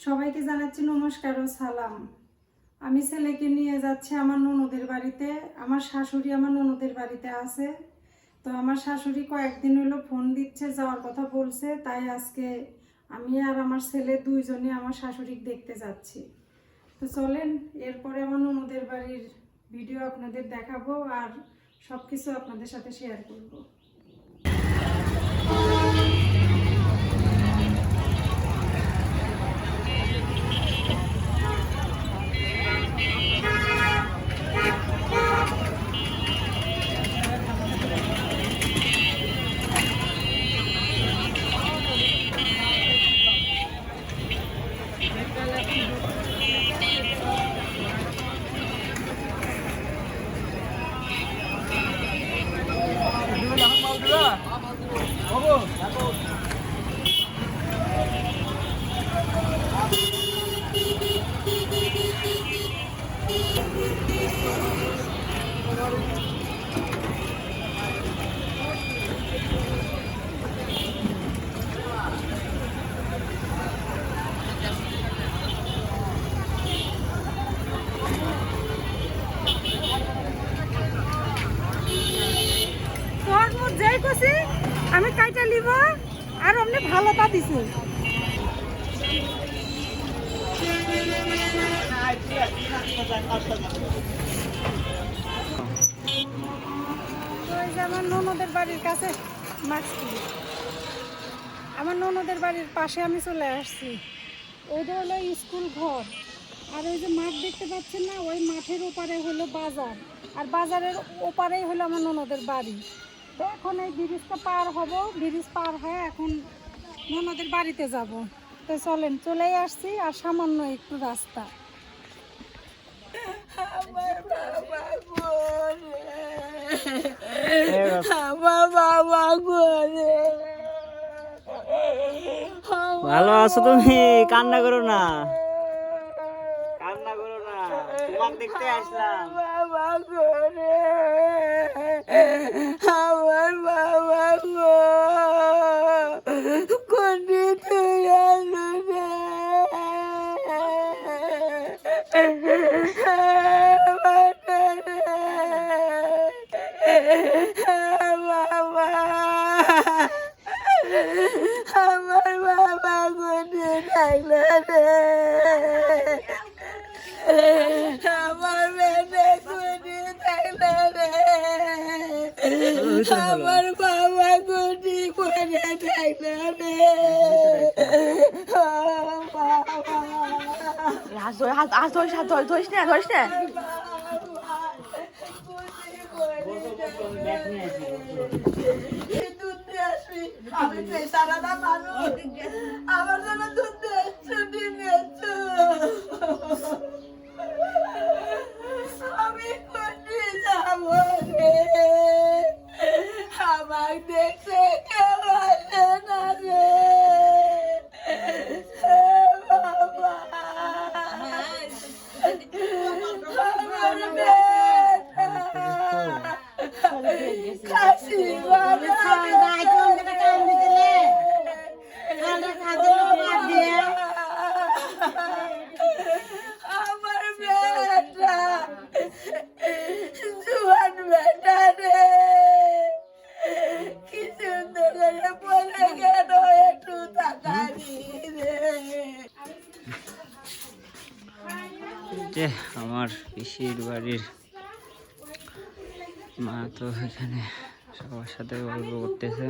সবাইকে জানাচ্ছি নমস্কার ও সালাম। আমি ছেলেকে নিয়ে যাচ্ছি আমার ননদের বাড়িতে। আমার শাশুড়ি আমার ননদের বাড়িতে আছে। তো আমার শাশুড়ি কয়েকদিন হলো ফোন দিচ্ছে, যাওয়ার কথা বলছে। তাই আজকে আমি আর আমার ছেলে দুইজনে আমার শাশুড়িকে দেখতে যাচ্ছি। তো চলেন, এরপরে আমার ননদের বাড়ির ভিডিও আপনাদের দেখাবো আর সব কিছু আপনাদের সাথে শেয়ার করবো। আমি কাইটা লিব আর অমনি ভালোটা দিছি। আমার ননদের বাড়ির কাছে আমার ননদের বাড়ির পাশে আমি চলে আসছি। ওদের হলো স্কুল ঘর, আর ওই যে মাঠ দেখতে পাচ্ছেন না, ওই মাঠের ওপারে হলো বাজার, আর বাজারের ওপারেই হলো আমার ননদের বাড়ি। তো এখন এই ব্রিজটা পার হব, ব্রিজ পার হয়ে এখন ননদের বাড়িতে যাব। তো চলেন, চলেই আসছি, আর সামান্য একটু রাস্তা। ভালো আছো তুমি? কান্না করো না, কান্না করো না, তোমাকে দেখতে আসলাম। আমার বাবা গো, কোনটি তুই আলো রে বাবা, আমার বাবা কোনটি থাকলো রে, আমার মেয়ে কোনটি থাকলো রে, আমার বাবা কোনটি করে থাকলো রে, ধরিস না আমি পেশারাটা মানুষ, আমার জন্য দুধ ছুটি নিয়েছো, আমি কোথায় যাবো রে, আমার দেখতে কেউ আসে না রে বাবা, আমার বেটা কাশি বাবা, আমার বেটা জুয়ান বেটা রে, কি সুন্দর করে পড়ে গেল, একটু তাকাবি রে। যে আমার পিসির বাড়ির মা তো এখানে সবার সাথে গল্প করতেছে।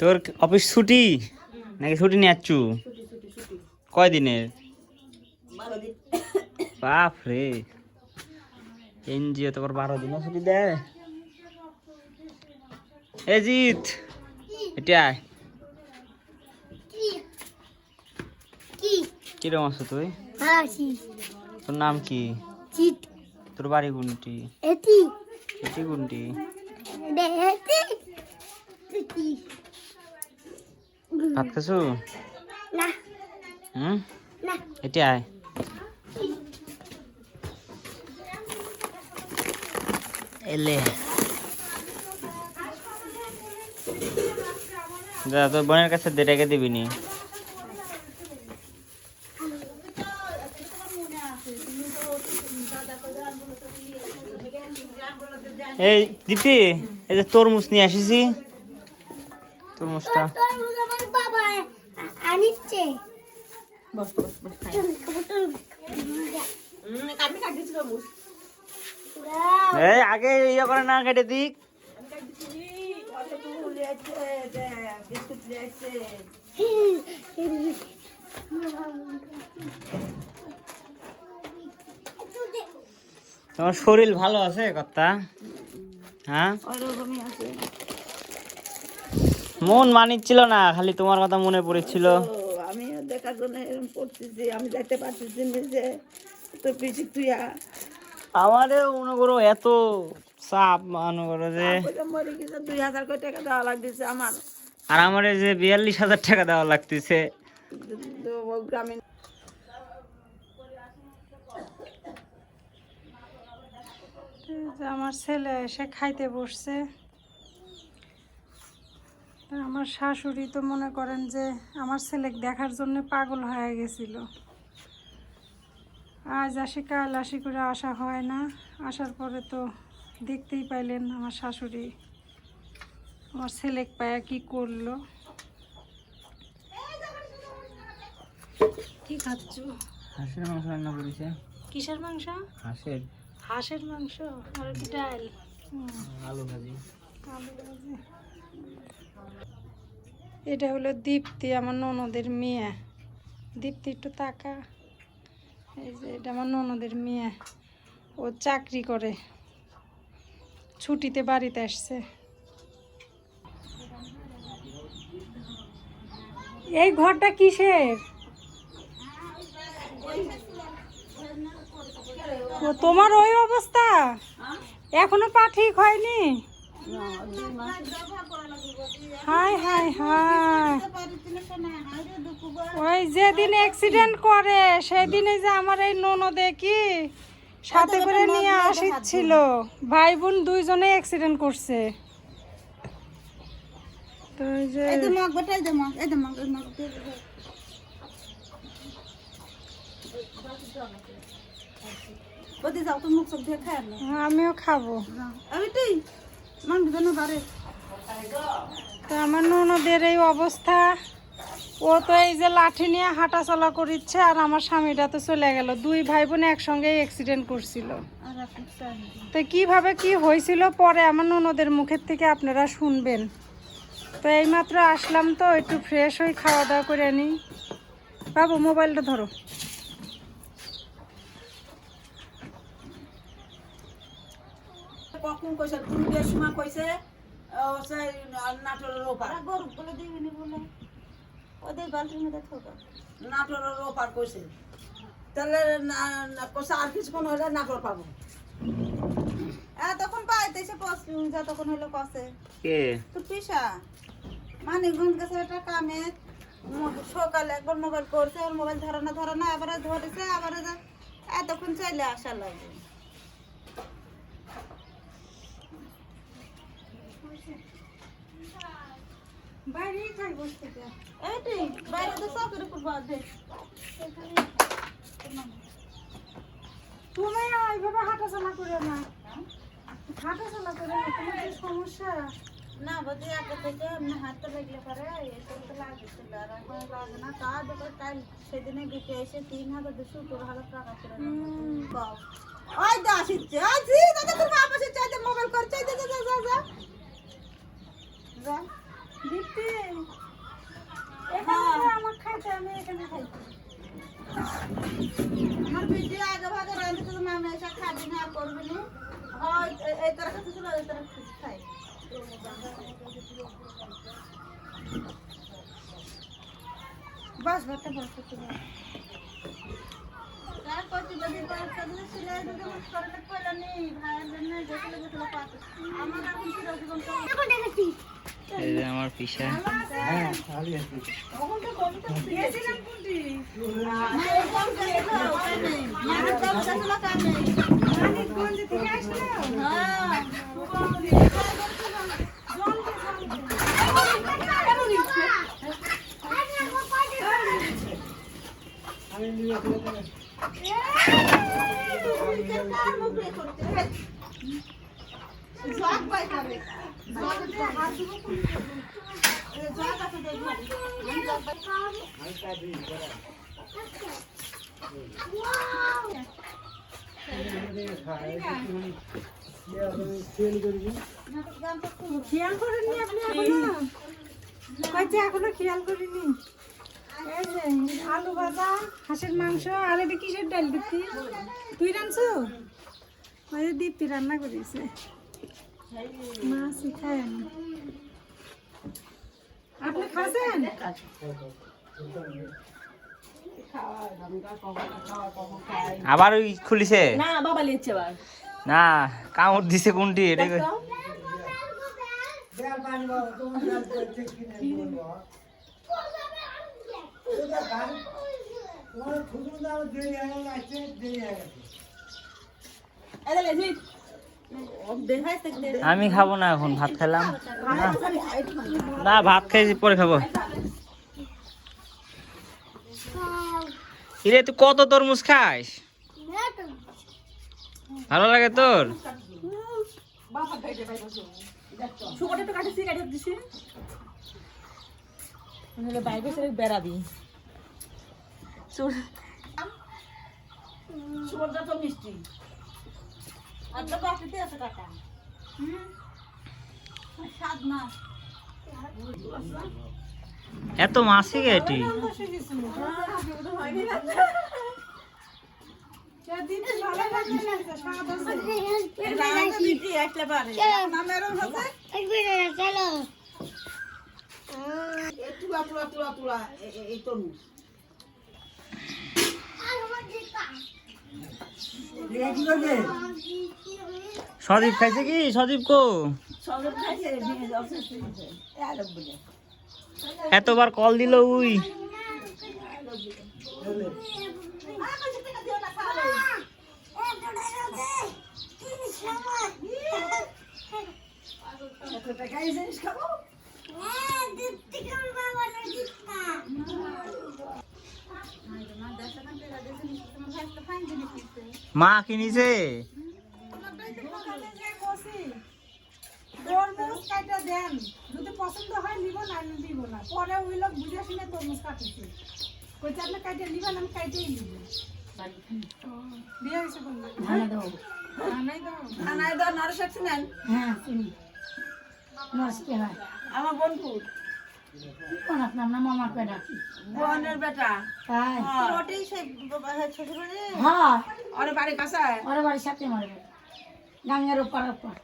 তোর অফিস ছুটি নাকি ছুটি নিয়ে যাচ্ছু? কয়দিনের? বাপ রে, এনজিও তো 12 দিনের ছুটি দেয়। এ জিৎ, এটা আয়। কিরকম আছো তুই? তোর নাম কি? তোর বাড়ি কোনটি? এটি কোনটি? ভাত খাসু? এটা আয়। এলে যা তোর বোনের কাছে রেখে দিবি নি। এই দীপ্তি, এই যে তরমুজ নিয়ে আসিছি, তরমুজটা এই আগে ইয়ে করে না কেটে দিক। তোমার শরীর ভালো আছে কর্তা? হ্যাঁ, মন মানিচ্ছিল না, খালি তোমার কথা মনে পড়েছিল। আমি দেখার জন্য এরকম করতেছি, আমি দেখতে পাচ্ছি নিজে তো পিছিয়ে তুই আমারে মনে করো এত চাপ, মনে করো যে মরে গেছে 2000 করে টাকা দেওয়া লাগতেছে আমার, আর আমারে যে 42,000 টাকা দেওয়া লাগতেছে। গ্রামীণ আমার ছেলে এসে খাইতে বসছে। তা আমার শাশুড়ি তো মনে করেন যে আমার ছেলে দেখার জন্য পাগল হয়ে গেছিল। আজ আসি কাল আসি করে আসা হয় না, আসার পরে তো দেখতেই পাইলেন আমার শাশুড়ি আমার ছেলে পায়া কি করলো। কি খাচ্ছ? হাঁসের মাংস রান্না করেছে। কিসের মাংস? হাঁসের। হাঁসের মাংস আর কি ডাল, আলু ভাজি। আলু ভাজি। এটা হলো দীপ্তি, আমার ননদের মেয়ে। দীপ্তি একটু তাকা, এই যে এটা আমার ননদের মেয়ে, ও চাকরি করে, ছুটিতে বাড়িতে আসছে। এই ঘরটা কিসের? ও তোমার ওই অবস্থা, এখনো পা ঠিক হয়নি? হাই হাই হাই, ওই যেদিন অ্যাক্সিডেন্ট করে সেদিনে যে আমার এই ননদে কি সাথে করে নিয়ে আসছিল, ভাই বোন দুইজনে অ্যাক্সিডেন্ট করছে। তো এই যে আমিও খাবো। তো আমার ননদের এই অবস্থা, ও তো এই যে লাঠি নিয়ে হাঁটা চলা করিচ্ছে, আর আমার স্বামীটা তো চলে গেল। দুই ভাই বোন একসঙ্গে অ্যাক্সিডেন্ট করছিল। তো কিভাবে কি হয়েছিল পরে আমার ননদের মুখের থেকে আপনারা শুনবেন। তো এইমাত্র আসলাম, তো একটু ফ্রেশ হয়ে খাওয়া দাওয়া করে নিই। বাবু মোবাইলটা ধরো। কখন কইছে 2টার সময় কইছে ও সেই নাটোরের ওপার গরু বলে দিবিনি বলে ওদের বালতির মধ্যে থোকা নাটোরের ওপার কইছে, তাহলে কইছে আর কিছুক্ষণ হলে নাটোর পাবো। তখন পাইতেছে যতক্ষণ হলো কষে কে তো পিসা মানিকগঞ্জ গেছে একটা কামে, সকালে একবার মোবাইল করছে, ওর মোবাইল ধরে না আবার ধরেছে, আবার এতক্ষণ চাইলে আসা লাগে। বাইরেই খাই বসতে। এইটি বাইরে তো সকের উপর বাঁধে। তুমি এইভাবে হাঁটাচলা করে না, হাঁটাচলা করে না, তোমার কি সমস্যা? না বলছি আগে থেকে এমনি হাতটা লাগলে পরে এসব তো লাগছিল, আর এখন লাগে না। তা দেখো তাই সেদিনে গিয়ে এসে 3,270 টাকা করে ওই তো আসছে। আজি দাদা তোর মা পাশে চাইতে মোবাইল কর, চাইতে যা যা যা যা দীপ্তি, এখানে আমার খাইতে, আমি এখানে খাই। আমার ভিডিও আগে ভাগে রাঁধতে তো মামা এসে খাবি না করবি না, হয় এই তারা কাছে ছিল এই তারা খাই। বাস ভাতটা বসতে তুমি আর কত যদি বাচ্চা দিলে সিলাই দিতে মত করে কইলা নেই ভাইয়ের জন্য যেগুলো যেগুলো পাস আমার এখন ছিল জীবন তো এখন দেখছি। এই যে আমার পিসা। হ্যাঁ খালি আছে ওখান তো কোন তো দিয়েছিলাম কোনটি না একদম গেলো নেই না একদম গেলো কাম নেই মানে কোন থেকে আসলো। হ্যাঁ কার মুখ দিয়ে করতে রে জগ পাই করে জগ দিয়ে হাত দিয়ে জগ আছে দেখো আমি জগ পাই খেয়াল করেননি আপনি এখনো? কইছে এখনো খেয়াল করিনি। এই যে আলু ভাজা, হাঁসের মাংস, আর এটা কিসের ডাল দিতি? তুই রাঁধছো? ওই যে দীপ্তি রান্না করেছে। মা শিখায় আমি। আপনি খাচ্ছেন? আবার ওই খুলিছে না বাবা লিখছে আবার না, কামড় দিছে কোনটি এটা কই? আমি খাবো না, এখন ভাত খেলাম না, ভাত খাইছি পরে খাবো। ইরে তুই কত তরমুজ খাস? ভালো লাগে তোর? শুকরটা তো কাটিছি কাটি দিছি মানে বাইরে সে বেরাবি শুকরটা তো মিষ্টি আর তো বাকিতে আছে কাটা স্বাদ না এত মাসি গে এটি? সদীপ খাইছে কি? সদীপ কো? এতবার কল দিল উই। মা কিনিছে? তরমুজ কাটা দেন, যদি পছন্দ হয় নিব, না নিব না। পরে ওই লোক বুঝে শুনে তরমুজ কাটিছে। কইছে আপনি কাটে নিবেন, আমি কাটেই নিব। বিয়ে হয়েছে কোন? ধানাই দাও। ধানাই দাও নরসাক চিনেন? হ্যাঁ চিনি। নরসিকে হয়। আমার বোনপুর কোন আপনার নাম? আমার পেটা কি? বোনের বেটা তাই? ওটাই সেই শ্বশুর বাড়ি হ্যাঁ, ওর বাড়ি কাছায় ওর বাড়ির সাথে মারবে। গাঙ্গের ওপার ওপার।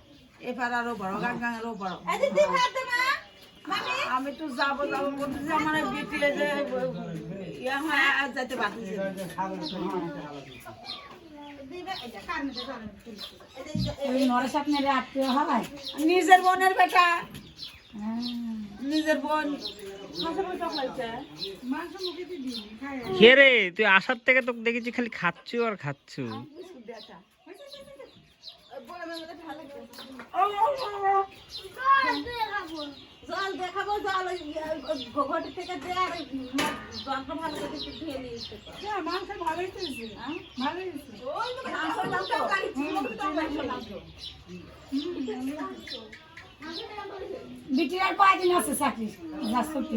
এবার আরো বড় গাঙ্গাঙ্গেরও বড়। আমি তো যাবো যাবো বলতেছি আমার বিটিয়ে যে ইয়ে হয় আর যেতে পারতেছি ওই নরেশ আপনার আত্মীয় হয়? নিজের বোনের বেটা নিজের বোন মাংস মুখে দিবি, খায়। কে রে তুই আসার থেকে তোকে দেখেছি খালি খাচ্ছু আর খাচ্ছু। জল দেখাবো জল ঘটি থেকে দে আর জলটা ভালো করে ধুয়ে নিয়ে এসে হ্যাঁ, মাংস ভালোই হয়েছে। ভালোই হয়েছে। বিটির আর কয়দিন আছে চাকরি? রাজশাহী।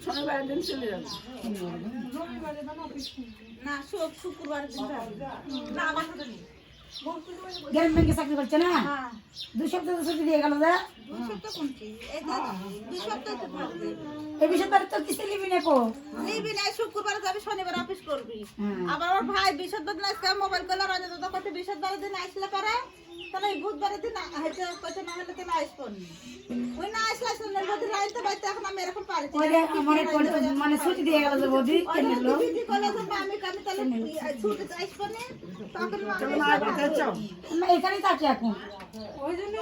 শনিবার দিন চলে যাবে না শুক্রবার দিন যাবে না আমার সাথে নেই গ্রাম ব্যাংকে চাকরি করছে না? 2 সপ্তাহ তো ছুটি দিয়ে গেল যে। 2 সপ্তাহ কোনটি এই 2 সপ্তাহ তো থাকবে এই বিষয়টা তো কিস্তি নিবি না কো? নিবি না শুক্রবার যাবি শনিবার অফিস করবি আবার ওর ভাই বৃহস্পতিবার দিন আজকে মোবাইল করলে রাজা দাদা কত বৃহস্পতিবার দিন আসলে পারে তাহলে এই বুধবারের দিন হয়তো কত না হলে তো আসবো ওই না আসলে শনিবার দিন আইতে বাইতে এখন আমি এরকম পারি ওই যে আমার মানে ছুটি দিয়ে গেল যে বৌদি কেন লো? দিদি কলে যে আমি তাহলে ছুটি আসবো না তখন না এখানেই থাকি এখন। ওই জন্য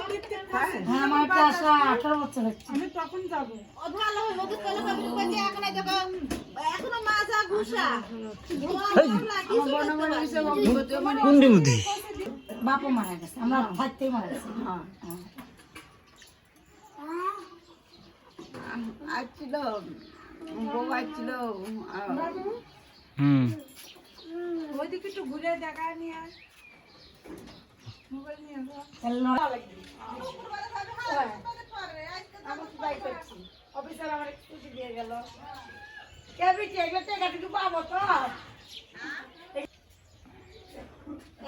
হ্যাঁ, আমার একটা আশা 18 বছর হচ্ছে। আমি তখন যাব। ও ভালো হয় ওদের কলে আমি কইছি এখন এই দেখো এখনো মাজা ঘুষা কুন্ডি বুদ্ধি বাপও মারা গেছে, আমরা থাকতেই মারা গেছে। আসছিল বউ আসছিল হুম ওইদিকে একটু ঘুরে দেখা নিয়ে আয় মোবাইল নিয়ে অফিসার আমার ছুটি দিয়ে গেল কে বিটি এগুলো টাকা কিন্তু পাবো তো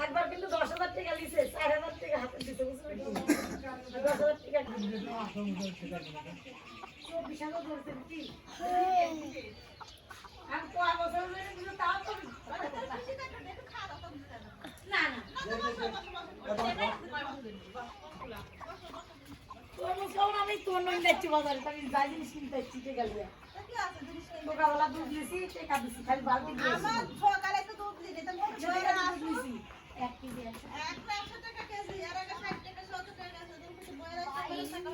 একবার কিন্তু 10,000 টাকা লিছে 4,000 টাকা হাতে দিতে বুঝলি 10,000 টাকা 24,000 ধরতে কি আর তো বছর ধরে কিন্তু তাও তো না না আমি তোর নই যাচ্ছি বাজারে আমি যাই জিনিস কিনতে যাচ্ছি ঠিক আছে সকালবেলা দুধ লিছি টাকা দিছি খালি বালতি দিয়েছি আমার সকালে তো দুধ দিতে তো দুধ লিছি 1 কেজি 100 টাকা কেজি আর আগে 60 টাকা 70 টাকা আছে তুমি কিছু বইরা টাকা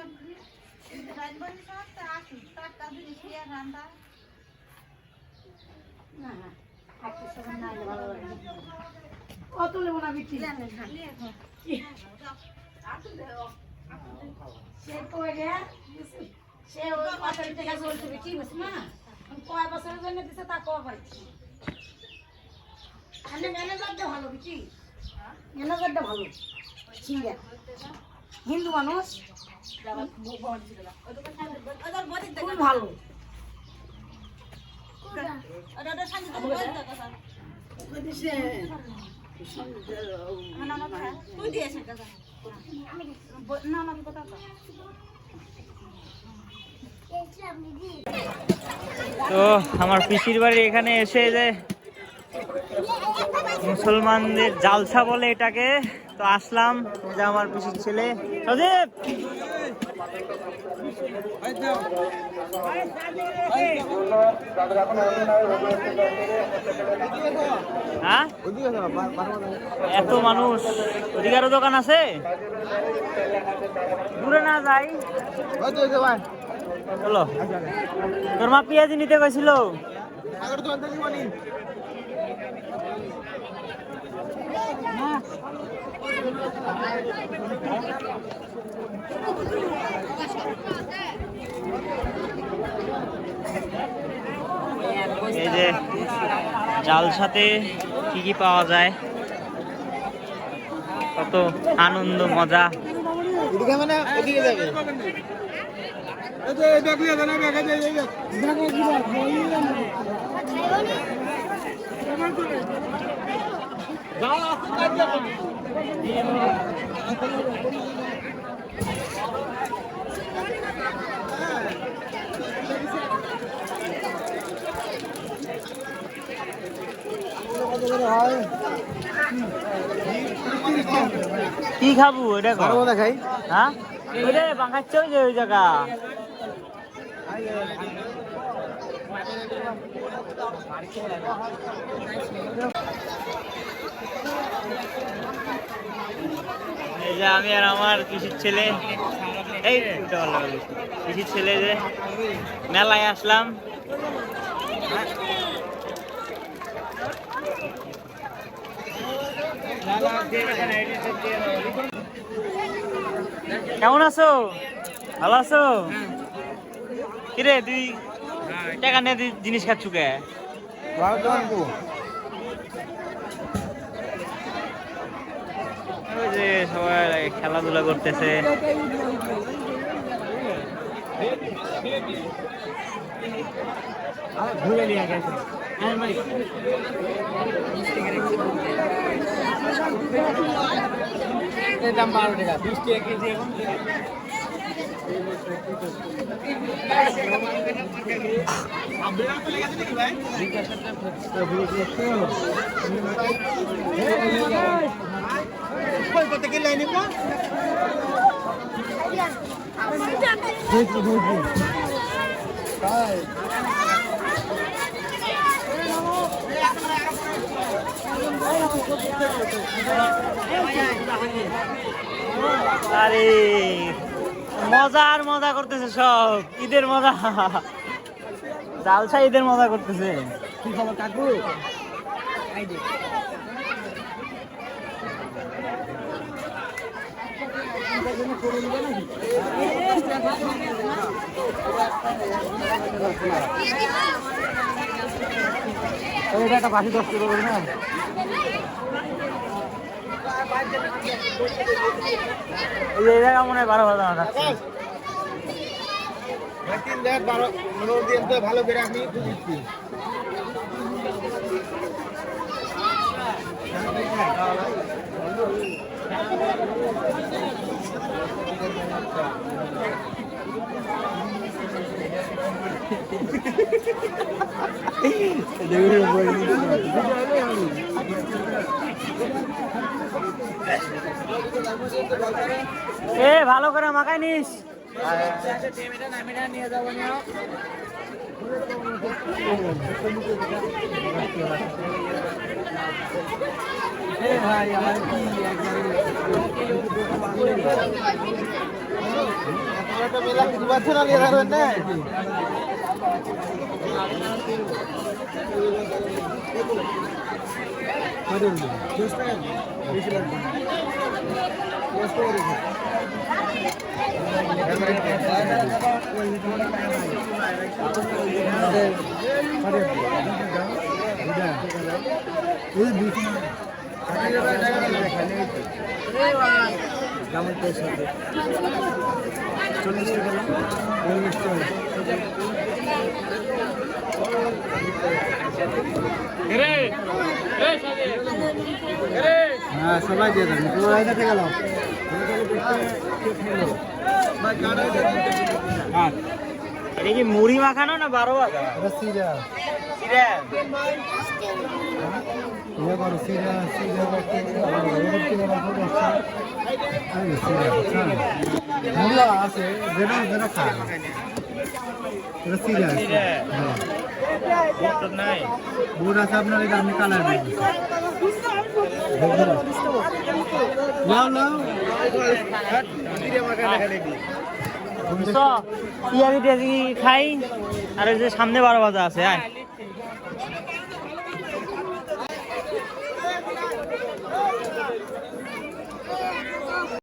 রাজবাড়ি সস্তা আছে টাকা জিনিস কি আর রান্না না না একটা সময় না এলে ভালো লাগে কত লেবো না বিক্রি জানেন সে কই রে সে ওই 5 টাকা চলছে বিক্রি হচ্ছে না কয় বছরের জন্য দিছে তা কয় পাইছি আমি ম্যানেজারটা ভালো বিক্রি ম্যানেজারটা ভালো সিঙ্গা হিন্দু মানুষ খুব ভালো ওটা সাথে তো বল টাকা না না তুই দিয়েছিস টাকা না না কথা তো আমার পিসির বাড়ি এখানে এসে যে মুসলমানদের জালসা বলে এটাকে, তো আসলাম। যে আমার পিসির ছেলে সজীব, হ্যাঁ এত মানুষ, ওদিকে দোকান আছে, দূরে না যাই। চলো, তোর মা পেঁয়াজি নিতে গেছিল। এই যে জালসাতে কি কি পাওয়া যায়, কত আনন্দ মজা। কি খাবো এটা খাই? হ্যাঁ ওই বাঙ্গাচ্ছে ওই যে ওই জায়গা। এই যে আমি আর আমার পিসির ছেলে, এই পিসির ছেলে যে মেলায় আসলাম। কেমন আছো? ভালো আছো? কিরে তুই টাকা নিয়ে জিনিস খাচ্ছু কে? ওই যে সবাই খেলাধুলা করতেছে। ঘুরে নিয়ে গেছে দাম 12 টাকা, 20 টাকা কেজি। এখন কত কি লাইন নিব? আরে মজা আর মজা করতেছে সব, ঈদের মজা, জালসা ঈদের মজা করতেছে। কি খবর কাকু? এটা একটা বাসি 10 টাকা করে না এই জায়গা মনে হয় 12 ভাজা আছে 3 দেখ 12 মনোর দিয়ে তো ভালো করে আমি দিচ্ছি এ ভালো করে মাখাই নিস মেলা কিছু পাচ্ছে না নিয়ে ধরবেন না হ্যাঁ সবাই দিয়ে দেন পুরো রাইতে গেল এটা কি মুড়ি মাখানো না 12 ভাজা সিরা সিরা ইয়ে করো সিরা সিরা করতে মুড়া আছে যেটা যেটা খায় এটা সিরা তো নাই বুড় আছে আপনার এটা আমি কালার দিই লাও লাও পিয়াজি টিয়াজি খাই আর ওই যে সামনে 12 ভাজা আছে